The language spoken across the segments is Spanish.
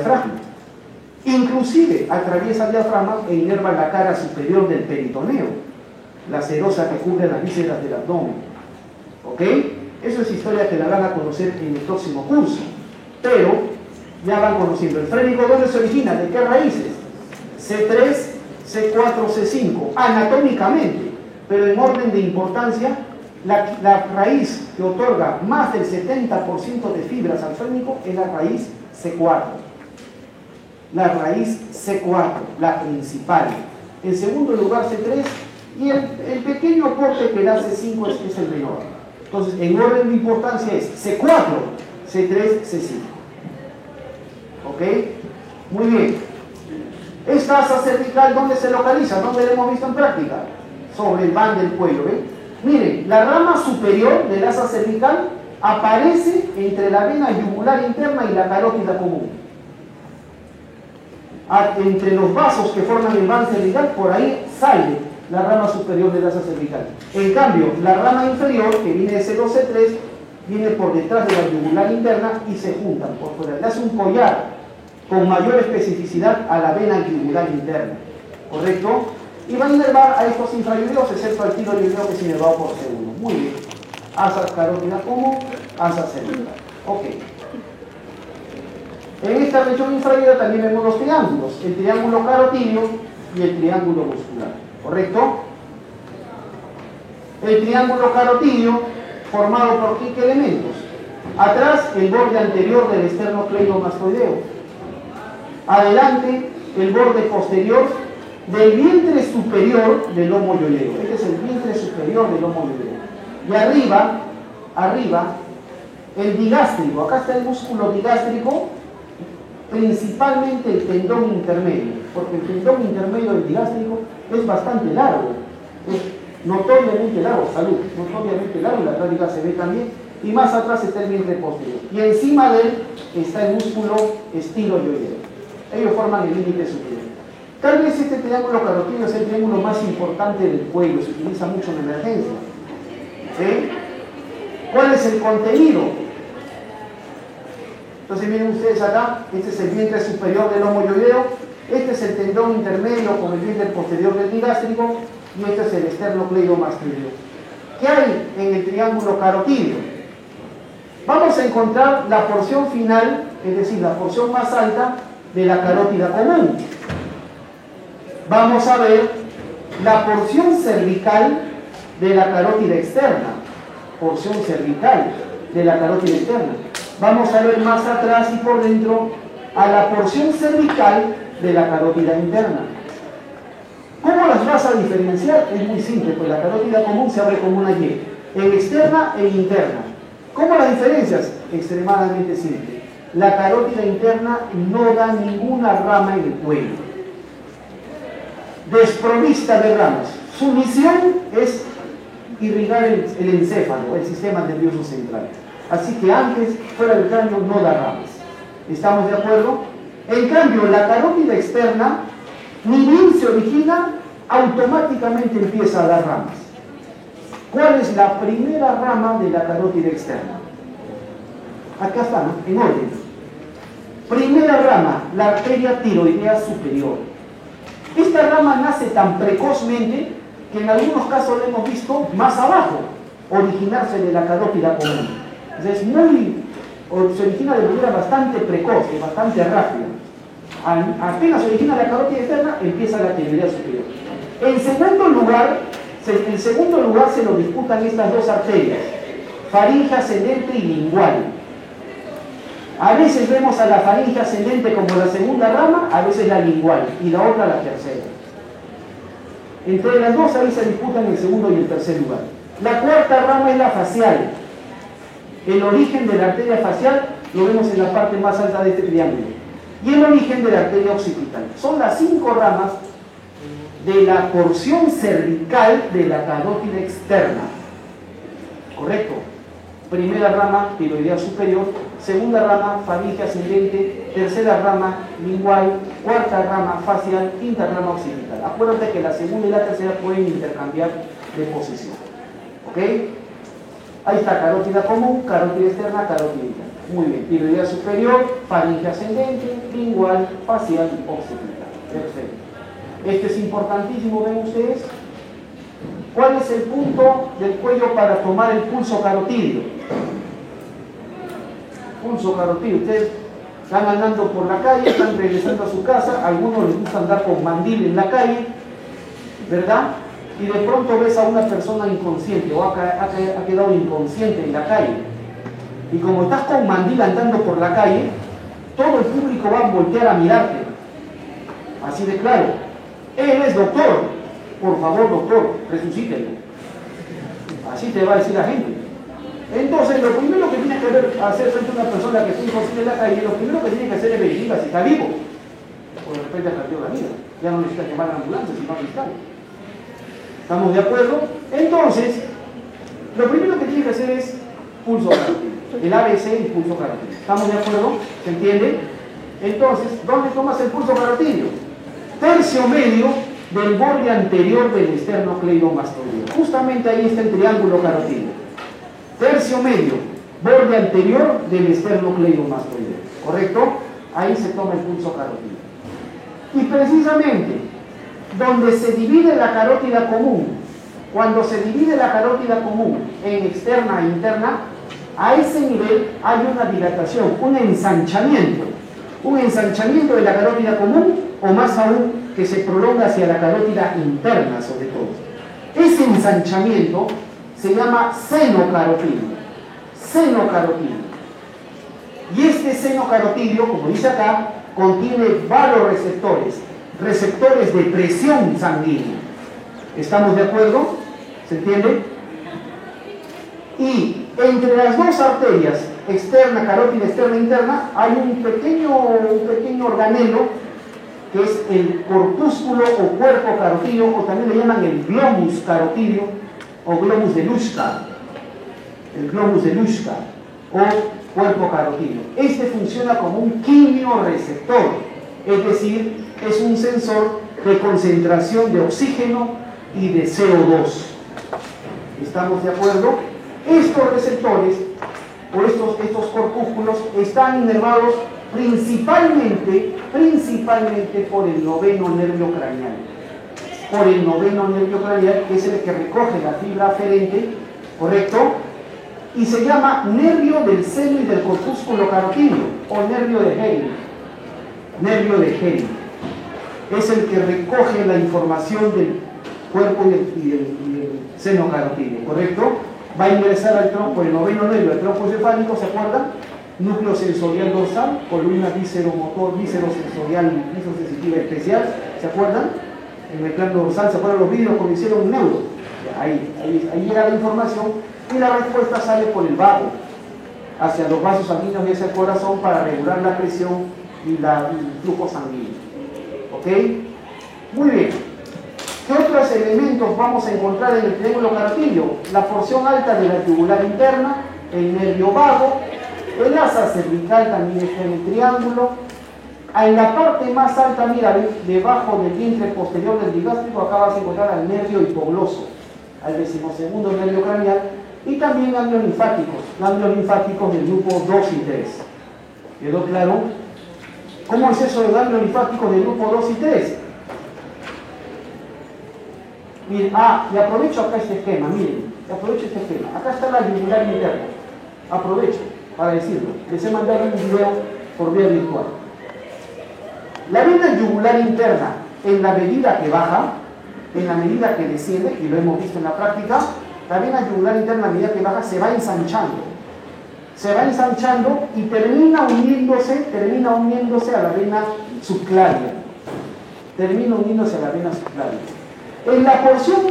diafragma. Inclusive atraviesa el diafragma e inerva la cara superior del peritoneo, la serosa que cubre las vísceras del abdomen. ¿Ok? Eso es historia que la van a conocer en el próximo curso. Pero ya van conociendo. El frénico, ¿dónde se origina? ¿De qué raíces? C3, C4, C5, anatómicamente. Pero en orden de importancia, la raíz que otorga más del 70% de fibras al frénico es la raíz C4. La raíz C4, la principal. En segundo lugar C3 y el pequeño aporte que da C5 es el menor. Entonces, en orden de importancia es C4, C3, C5. ¿Ok? Muy bien. Esta asa cervical, ¿dónde se localiza? ¿Dónde la hemos visto en práctica? Sobre el van del cuello, ¿ven? Miren, la rama superior del asa cervical aparece entre la vena yugular interna y la carótida común. Entre los vasos que forman el van cervical, por ahí sale la rama superior del asa cervical. En cambio, la rama inferior, que viene de C2, C3, viene por detrás de la yugular interna y se juntan por fuera. Le hace un collar con mayor especificidad a la vena yugular interna. ¿Correcto? Y va a inervar a estos infrayureos, excepto al tiroideo que es inervado por C1. Muy bien. Asa carótida común, asa cervical. Ok. En esta región infrayural también vemos los triángulos, el triángulo carotídeo y el triángulo muscular. ¿Correcto? El triángulo carotídeo formado por qué elementos. Atrás, el borde anterior del esternocleidomastoideo. Adelante, el borde posterior del vientre superior del lomo yoideo. Este es el vientre superior del lomo yoideo. Y arriba, el digástrico. Acá está el músculo digástrico, principalmente el tendón intermedio, porque el tendón intermedio del digástrico es bastante largo, es notoriamente largo, notoriamente largo, la práctica se ve también, y más atrás está el vientre posterior. Y encima de él está el músculo estiloyoideo. Ellos forman el límite superior. Tal vez este triángulo carotídeo es el triángulo más importante del cuello, se utiliza mucho en emergencia. ¿Sí? ¿Cuál es el contenido? Entonces miren ustedes acá, este es el vientre superior del lomo yoideo, este es el tendón intermedio con el vientre posterior del digástrico y este es el esternocleidomastoideo. ¿Qué hay en el triángulo carotídeo? Vamos a encontrar la porción final, es decir, la porción más alta de la carótida común. Vamos a ver la porción cervical de la carótida externa. Porción cervical de la carótida externa. Vamos a ver más atrás y por dentro a la porción cervical de la carótida interna. ¿Cómo las vas a diferenciar? Es muy simple, pues la carótida común se abre como una Y, en externa e interna. ¿Cómo las diferencias? Extremadamente simple. La carótida interna no da ninguna rama en el cuello. Desprovista de ramas. Su misión es irrigar el encéfalo, el sistema nervioso central. Así que antes, fuera del cráneo, no da ramas. ¿Estamos de acuerdo? En cambio, la carótida externa, ni bien se origina, automáticamente empieza a dar ramas. ¿Cuál es la primera rama de la carótida externa? Acá está, ¿no? En orden. Primera rama, la arteria tiroidea superior. Esta rama nace tan precozmente que en algunos casos la hemos visto más abajo, originarse de la carótida común. Entonces se origina de manera bastante precoz, bastante rápida. Apenas se origina la carótida externa, empieza la tiroidea superior. En segundo lugar se lo disputan estas dos arterias, faringe ascendente y lingual. A veces vemos a la faringe ascendente como la segunda rama, a veces la lingual, y la otra la tercera. Entre las dos ahí se disputan el segundo y el tercer lugar. La cuarta rama es la facial. El origen de la arteria facial lo vemos en la parte más alta de este triángulo. Y el origen de la arteria occipital. Son las 5 ramas de la porción cervical de la carótida externa. ¿Correcto? Primera rama, tiroidea superior. Segunda rama, faringe ascendente. Tercera rama, lingual. Cuarta rama, facial. Quinta rama, occipital. Acuérdate que la segunda y la tercera pueden intercambiar de posición. ¿Ok? Ahí está, carótida común, carótida externa, carótida interna. Muy bien. Tiroidea superior, faringe ascendente, lingual, facial, occipital. Perfecto. Este es importantísimo, ven ustedes. ¿Cuál es el punto del cuello para tomar el pulso carotídeo? Pulso carotídeo. Ustedes están andando por la calle, están regresando a su casa, a algunos les gusta andar con mandil en la calle, ¿verdad? Y de pronto ves a una persona inconsciente o ha quedado inconsciente en la calle. Y como estás con mandil andando por la calle, todo el público va a voltear a mirarte. Así de claro. Él es doctor. Por favor, doctor, resucítelo. Así te va a decir la gente. Entonces, lo primero que tienes que hacer frente a una persona que está inconsciente en la calle, lo primero que tienes que hacer es verificar si está vivo. O de repente ha perdido la vida. Ya no necesitas llamar a la ambulancia, sino al fiscal. ¿Estamos de acuerdo? Entonces, lo primero que tienes que hacer es pulso carotídeo. El ABC y pulso carotídeo. ¿Estamos de acuerdo? ¿Se entiende? Entonces, ¿dónde tomas el pulso carotídeo? Tercio medio del borde anterior del esternocleidomastoideo. Justamente ahí está el triángulo carotídeo. Tercio medio, borde anterior del esternocleidomastoideo. ¿Correcto? Ahí se toma el pulso carotídeo. Y precisamente, donde se divide la carótida común, cuando se divide la carótida común en externa e interna, a ese nivel hay una dilatación, un ensanchamiento de la carótida común, o más aún que se prolonga hacia la carótida interna sobre todo. Ese ensanchamiento se llama seno carotídeo. Y este seno carotídeo, como dice acá, contiene receptores de presión sanguínea. ¿Estamos de acuerdo? ¿Se entiende? Y entre las dos arterias, carótida externa e interna, hay un pequeño organelo que es el corpúsculo o cuerpo carotídeo, o también le llaman el glomus carotídeo o glomus de Luschka. El glomus de Luschka o cuerpo carotídeo. Este funciona como un quimioreceptor, es decir, es un sensor de concentración de oxígeno y de CO2. ¿Estamos de acuerdo? Estos receptores o estos corpúsculos están inervados principalmente por el noveno nervio craneal. Por el noveno nervio craneal, que es el que recoge la fibra aferente, ¿correcto? Y se llama nervio del seno y del corpúsculo carotídeo, o nervio de Henle. Nervio de Henle. Es el que recoge la información del cuerpo y del seno carotídeo, ¿correcto? Va a ingresar al tronco, el noveno nervio, al tronco encefálico, ¿se acuerdan? Núcleo sensorial dorsal, columna visceromotor, viscerosensitiva especial, ¿se acuerdan? En el plano dorsal, ¿se acuerdan los vídeos cuando hicieron un neuro? Ahí llega la información y la respuesta sale por el vago, hacia los vasos sanguíneos y hacia el corazón para regular la presión y el flujo sanguíneo. ¿Ok? Muy bien. ¿Qué otros elementos vamos a encontrar en el triángulo carotídeo? La porción alta de la yugular interna, el nervio vago, el asa cervical también está en el triángulo. En la parte más alta, mira, debajo del vientre posterior del digástrico, acá vas a encontrar al nervio hipogloso, al 12º nervio craneal, y también ganglios linfáticos del grupo 2 y 3. ¿Quedó claro? ¿Cómo es eso de ganglios linfáticos del grupo 2 y 3? Miren, y aprovecho acá este esquema, miren, acá está la yugular interna, aprovecho para decirlo, les he mandado un video por vía virtual. La vena yugular interna, en la medida que baja, en la medida que desciende, y lo hemos visto en la práctica, la vena yugular interna a medida que baja se va ensanchando y termina uniéndose a la vena subclavia. En la porción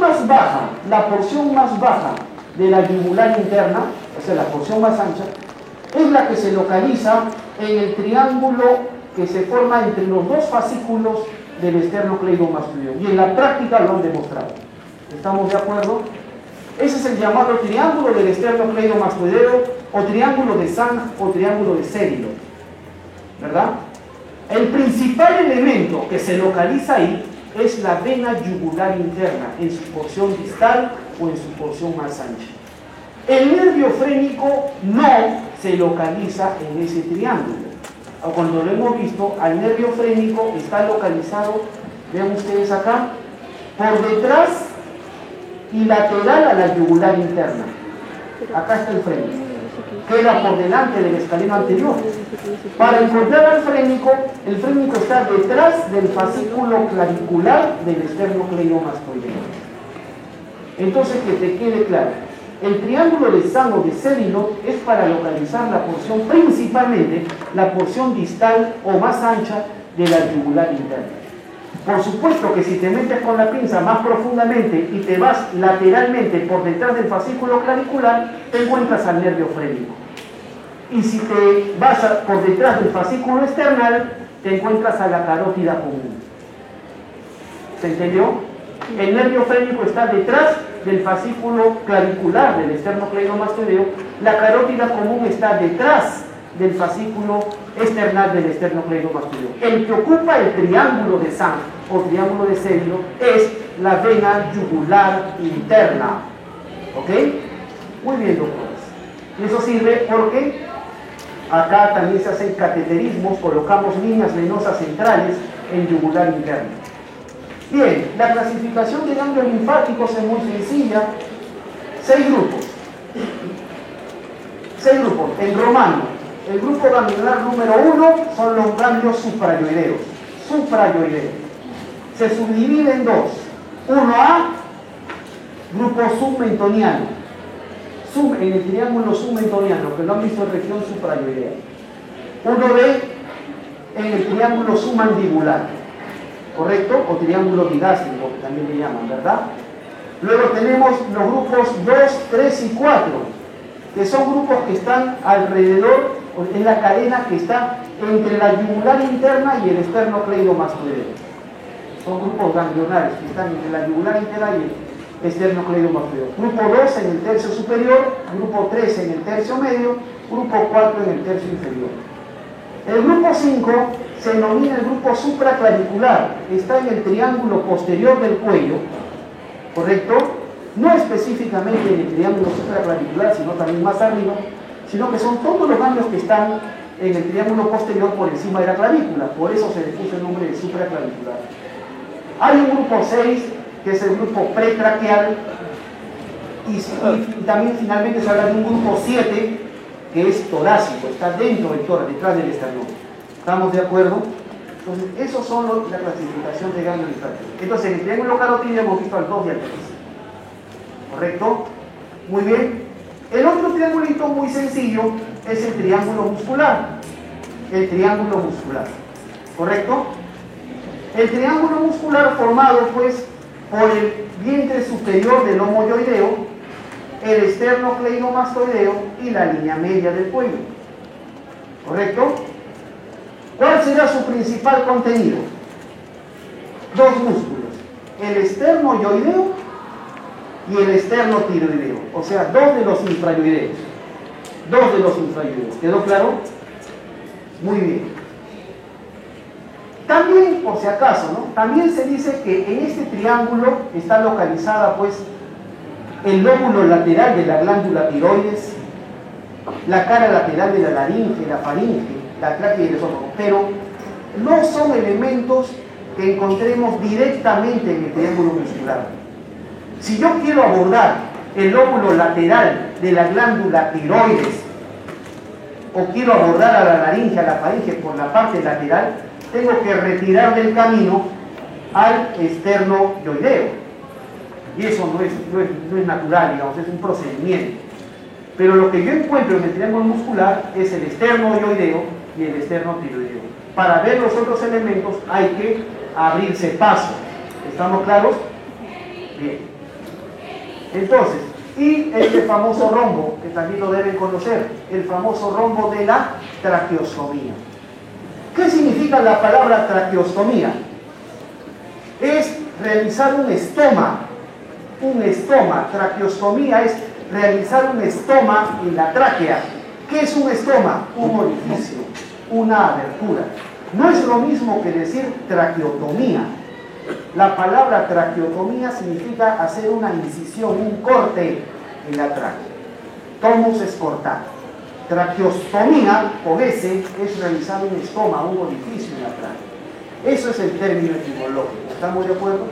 más baja de la yugular interna, o sea, la porción más ancha, es la que se localiza en el triángulo que se forma entre los dos fascículos del esternocleidomastoideo. Y en la práctica lo han demostrado. ¿Estamos de acuerdo? Ese es el llamado triángulo del esternocleidomastoideo, o triángulo de Sand, o triángulo de Sedilov, ¿verdad? El principal elemento que se localiza ahí es la vena yugular interna, en su porción distal o en su porción más ancha. El nervio frénico no, se localiza en ese triángulo. Cuando lo hemos visto, al nervio frénico está localizado, vean ustedes acá, por detrás y lateral a la yugular interna. Acá está el frénico, queda por delante del escaleno anterior. Para encontrar al frénico, el frénico está detrás del fascículo clavicular del esternocleidomastoideo. Entonces, que te quede claro, el triángulo de Sano de Selidot es para localizar la porción, principalmente la porción distal o más ancha de la yugular interna. Por supuesto que si te metes con la pinza más profundamente y te vas lateralmente por detrás del fascículo clavicular, te encuentras al nervio frénico. Y si te vas por detrás del fascículo external, te encuentras a la carótida común. ¿Se entendió? El nervio frénico está detrás del fascículo clavicular del esternocleidomastoideo, la carótida común está detrás del fascículo external del esternocleidomastoideo. El que ocupa el triángulo de Sand o triángulo de Selidot es la vena yugular interna. ¿Ok? Muy bien, doctores. Y eso sirve porque acá también se hacen cateterismos, colocamos líneas venosas centrales en yugular interna. Bien, la clasificación de ganglios linfáticos es muy sencilla. 6 grupos. 6 grupos. En romano, el grupo ganglionar número 1 son los ganglios suprayoideos. Suprayoideos. Se subdivide en 2. 1A, grupo submentoniano. En el triángulo submentoniano, que lo han visto en región suprayoidea. 1B, en el triángulo submandibular. ¿Correcto? O triángulo digástrico, que también le llaman, ¿verdad? Luego tenemos los grupos 2, 3 y 4, que son grupos que están alrededor, en la cadena que está entre la yugular interna y el esternocleidomastoideo. Son grupos ganglionares que están entre la yugular interna y el esternocleidomastoideo. Grupo 2 en el tercio superior, grupo 3 en el tercio medio, grupo 4 en el tercio inferior. El grupo 5 se denomina el grupo supraclavicular, está en el triángulo posterior del cuello, ¿correcto? No específicamente en el triángulo supraclavicular, sino también más arriba, sino que son todos los ganglios que están en el triángulo posterior por encima de la clavícula, por eso se le puso el nombre de supraclavicular. Hay un grupo 6, que es el grupo pretraqueal, y también finalmente se habla de un grupo 7, que es torácico, está dentro del tórax, detrás del esternón. ¿Estamos de acuerdo? Entonces, esos son la clasificación de ganglios linfáticos. Entonces, en el triángulo carotídeo hemos visto al 2 y al 3. ¿Correcto? Muy bien. El otro triangulito muy sencillo es el triángulo muscular. El triángulo muscular. ¿Correcto? El triángulo muscular formado, pues, por el vientre superior del homoyoideo, el esternocleidomastoideo y la línea media del cuello. ¿Correcto? ¿Cuál será su principal contenido? 2 músculos, el esternoyoideo y el esternotiroideo, o sea, 2 de los infrayoideos. 2 de los infrayoideos. ¿Quedó claro? Muy bien. También, por si acaso, ¿no? También se dice que en este triángulo está localizada, pues, el lóbulo lateral de la glándula tiroides, la cara lateral de la laringe, la faringe, la tráquea y el esófago, pero no son elementos que encontremos directamente en el triángulo muscular. Si yo quiero abordar el lóbulo lateral de la glándula tiroides o quiero abordar a la laringe, a la faringe por la parte lateral, tengo que retirar del camino al esternoyoideo. Y eso no es natural, digamos, es un procedimiento. Pero lo que yo encuentro en el triángulo muscular es el esternoyoideo y el esternotiroideo. Para ver los otros elementos hay que abrirse paso. ¿Estamos claros? Bien. Entonces, y este famoso rombo, que también lo deben conocer, el famoso rombo de la traqueostomía. ¿Qué significa la palabra traqueostomía? Es realizar un estoma. Un estoma. Traqueostomía es realizar un estoma en la tráquea. ¿Qué es un estoma? Un orificio, una abertura. No es lo mismo que decir traqueotomía. La palabra traqueotomía significa hacer una incisión, un corte en la tráquea. Tomus es cortar. traqueostomía, con S, es realizar un estoma, un orificio en la tráquea. Eso es el término etimológico, ¿estamos de acuerdo?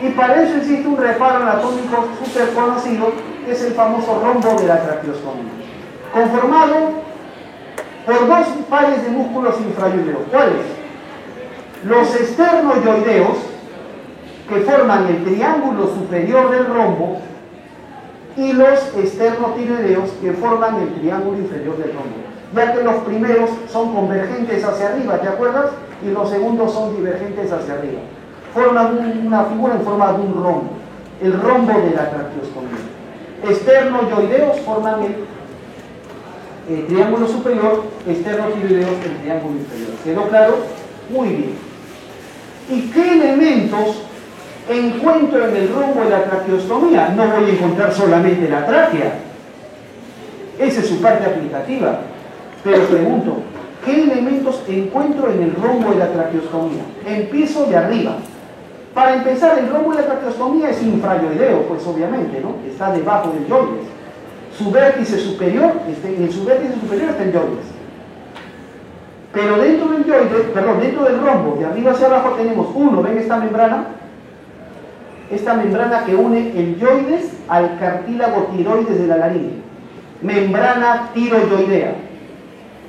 Y para eso existe un reparo anatómico súper conocido, que es el famoso rombo de la traqueostomía, conformado por dos pares de músculos infrayoideos. ¿Cuáles? Los esternoyoideos, que forman el triángulo superior del rombo, y los esternotiroideos, que forman el triángulo inferior del rombo, ya que los primeros son convergentes hacia arriba, ¿te acuerdas? Y los segundos son divergentes hacia arriba. Forman una figura en forma de un rombo, el rombo de la traqueostomía. Esternoyoideos forman el triángulo superior, esternotiroideos el triángulo inferior. ¿Quedó claro? Muy bien. ¿Y qué elementos encuentro en el rombo de la traqueostomía? No voy a encontrar solamente la tráquea. Esa es su parte aplicativa. Pero pregunto, ¿qué elementos encuentro en el rombo de la traqueostomía? Empiezo de arriba. Para empezar, el rombo de la traqueostomía es infrayoideo, pues obviamente, ¿no? Está debajo del yoides. Su vértice superior, en su vértice superior está el yoides. Pero dentro del yoides, perdón, dentro del rombo, de arriba hacia abajo tenemos uno, ¿ven esta membrana? Esta membrana que une el yoides al cartílago tiroides de la laringe. Membrana tiroyoidea.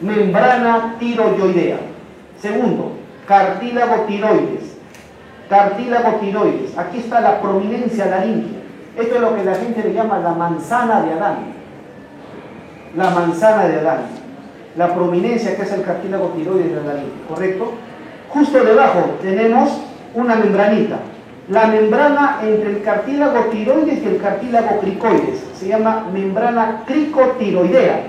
Membrana tiroyoidea. Segundo, cartílago tiroides. Cartílago tiroides. Aquí está la prominencia laríngea. Esto es lo que la gente le llama la manzana de Adán. La manzana de Adán. La prominencia, que es el cartílago tiroides de la laringe, ¿correcto? Justo debajo tenemos una membranita. La membrana entre el cartílago tiroides y el cartílago cricoides. Se llama membrana cricotiroidea.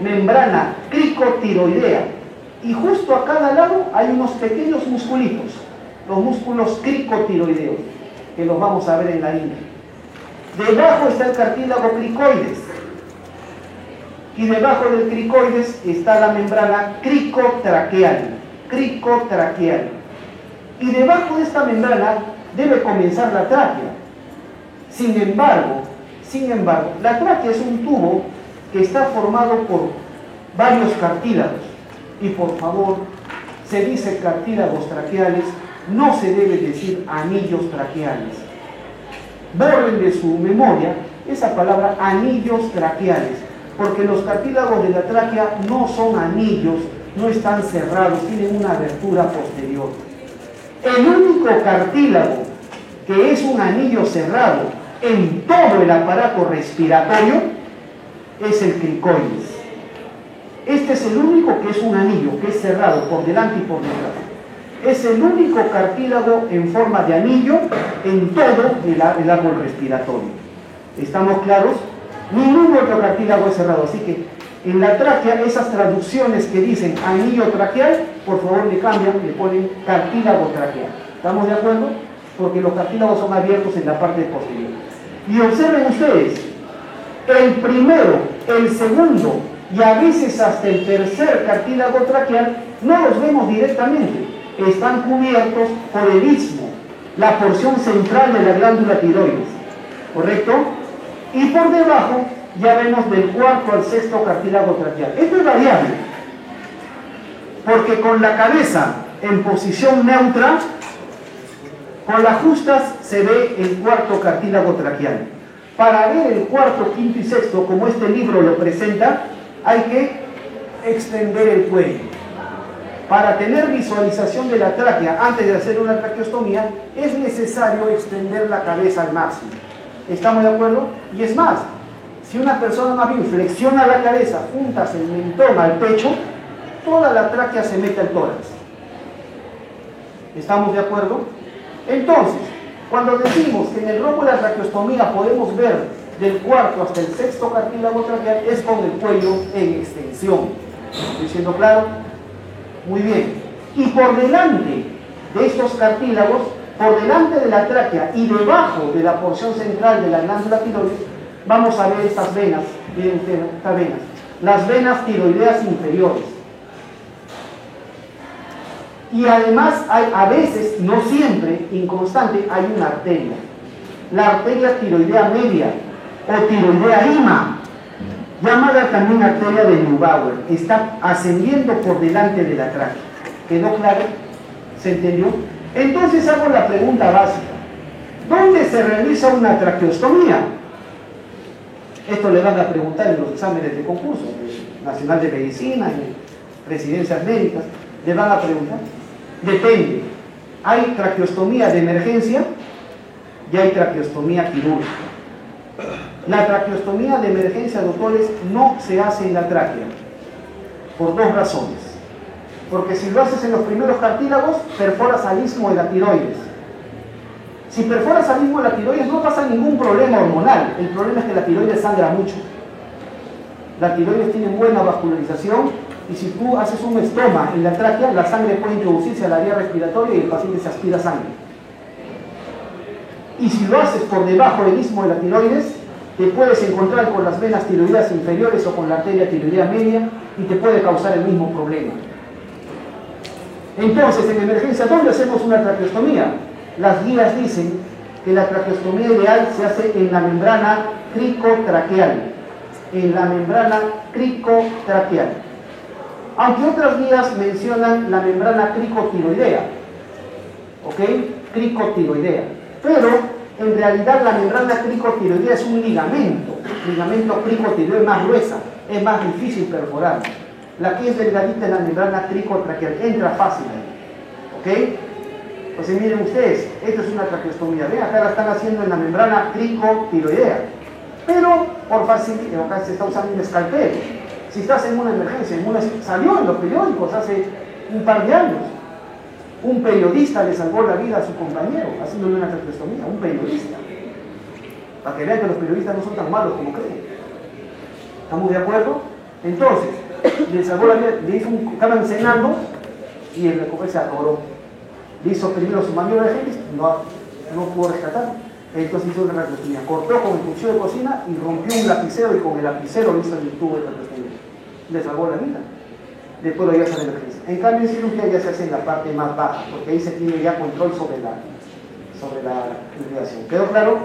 Membrana cricotiroidea. Y justo a cada lado hay unos pequeños musculitos, los músculos cricotiroideos, que los vamos a ver en la línea. Debajo está el cartílago cricoides. Y debajo del cricoides está la membrana cricotraqueal. Cricotraqueal. Y debajo de esta membrana debe comenzar la tráquea. Sin embargo, la tráquea es un tubo que está formado por varios cartílagos. Y por favor, se dice cartílagos traqueales, no se debe decir anillos traqueales. Borren de su memoria esa palabra anillos traqueales, porque los cartílagos de la tráquea no son anillos, no están cerrados, tienen una abertura posterior. El único cartílago que es un anillo cerrado en todo el aparato respiratorio es el cricoides. Este es el único que es un anillo, que es cerrado por delante y por detrás. Es el único cartílago en forma de anillo en todo el árbol respiratorio. ¿Estamos claros? Ningún otro cartílago es cerrado, así que en la tráquea, esas traducciones que dicen anillo traqueal, por favor le cambian, le ponen cartílago traqueal. ¿Estamos de acuerdo? Porque los cartílagos son abiertos en la parte posterior. Y observen ustedes, el primero, el segundo y a veces hasta el tercer cartílago traqueal no los vemos directamente, están cubiertos por el istmo, la porción central de la glándula tiroides, ¿correcto? Y por debajo ya vemos del cuarto al sexto cartílago traqueal. Esto es variable, porque con la cabeza en posición neutra, con las justas se ve el cuarto cartílago traqueal. Para ver el cuarto, quinto y sexto, como este libro lo presenta, hay que extender el cuello. Para tener visualización de la tráquea antes de hacer una traqueostomía, es necesario extender la cabeza al máximo. ¿Estamos de acuerdo? Y es más, si una persona más bien flexiona la cabeza, juntas el mentón al pecho, toda la tráquea se mete al tórax. ¿Estamos de acuerdo? Entonces, cuando decimos que en el rombo de la traqueostomía podemos ver del cuarto hasta el sexto cartílago traqueal, es con el cuello en extensión. ¿Estoy siendo claro? Muy bien. Y por delante de estos cartílagos, por delante de la tráquea y debajo de la porción central de la glándula tiroides, vamos a ver estas venas. Miren ustedes, estas venas. Las venas tiroideas inferiores. Y además, hay, a veces, no siempre, inconstante, hay una arteria. La arteria tiroidea media o tiroidea ima. llamada también arteria de Neubauer, está ascendiendo por delante de la tráquea. ¿Quedó claro? ¿Se entendió? Entonces hago la pregunta básica. ¿Dónde se realiza una traqueostomía? Esto le van a preguntar en los exámenes de concurso, Nacional de Medicina, en residencias médicas, le van a preguntar. Depende. Hay traqueostomía de emergencia y hay traqueostomía quirúrgica. La traqueostomía de emergencia, doctores, no se hace en la tráquea, por dos razones. Porque si lo haces en los primeros cartílagos, perforas al istmo de la tiroides. Si perforas al istmo de la tiroides, no pasa ningún problema hormonal. El problema es que la tiroides sangra mucho. La tiroides tiene buena vascularización y si tú haces un estoma en la tráquea, la sangre puede introducirse a la vía respiratoria y el paciente se aspira sangre. Y si lo haces por debajo del istmo de la tiroides, te puedes encontrar con las venas tiroideas inferiores o con la arteria tiroidea media y te puede causar el mismo problema. Entonces, en emergencia, ¿dónde hacemos una traqueostomía? Las guías dicen que la traqueostomía ideal se hace en la membrana cricotraqueal. En la membrana cricotraqueal. Aunque otras guías mencionan la membrana cricotiroidea. ¿Ok? Cricotiroidea. Pero, en realidad, la membrana cricotiroidea es un ligamento. Ligamento cricotiroideo más gruesa. Es más difícil perforar. La que es delgadita es la membrana cricotraqueal. Entra fácil ahí. ¿Ok? Pues miren ustedes, esta es una traqueostomía. Ven, acá la están haciendo en la membrana cricotiroidea. Pero, por facilidad, acá se está usando un escalpelo. Si estás en una emergencia, salió en los periódicos hace un par de años. Un periodista le salvó la vida a su compañero haciéndole una traqueostomía, un periodista. Para que vean que los periodistas no son tan malos como creen. ¿Estamos de acuerdo? Entonces, le salvó la vida, estaban cenando y el recupero se atoró. Le hizo primero su maniobra de Henry, no pudo rescatar. Entonces hizo una traqueostomía. Cortó con el cuchillo de cocina y rompió un lapicero y con el lapicero hizo el tubo de traqueostomía. Le salvó la vida. Después lo llevas a la emergencia. En cambio, en cirugía ya se hace en la parte más baja, porque ahí se tiene ya control sobre la irrigación. ¿Quedó claro?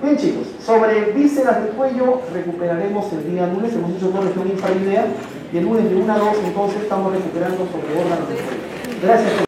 Bien, chicos, sobre vísceras del cuello recuperaremos el día lunes. Hemos hecho una región infarvidea y el lunes de 1 a 2, entonces estamos recuperando sobre órganos del cuello. Gracias.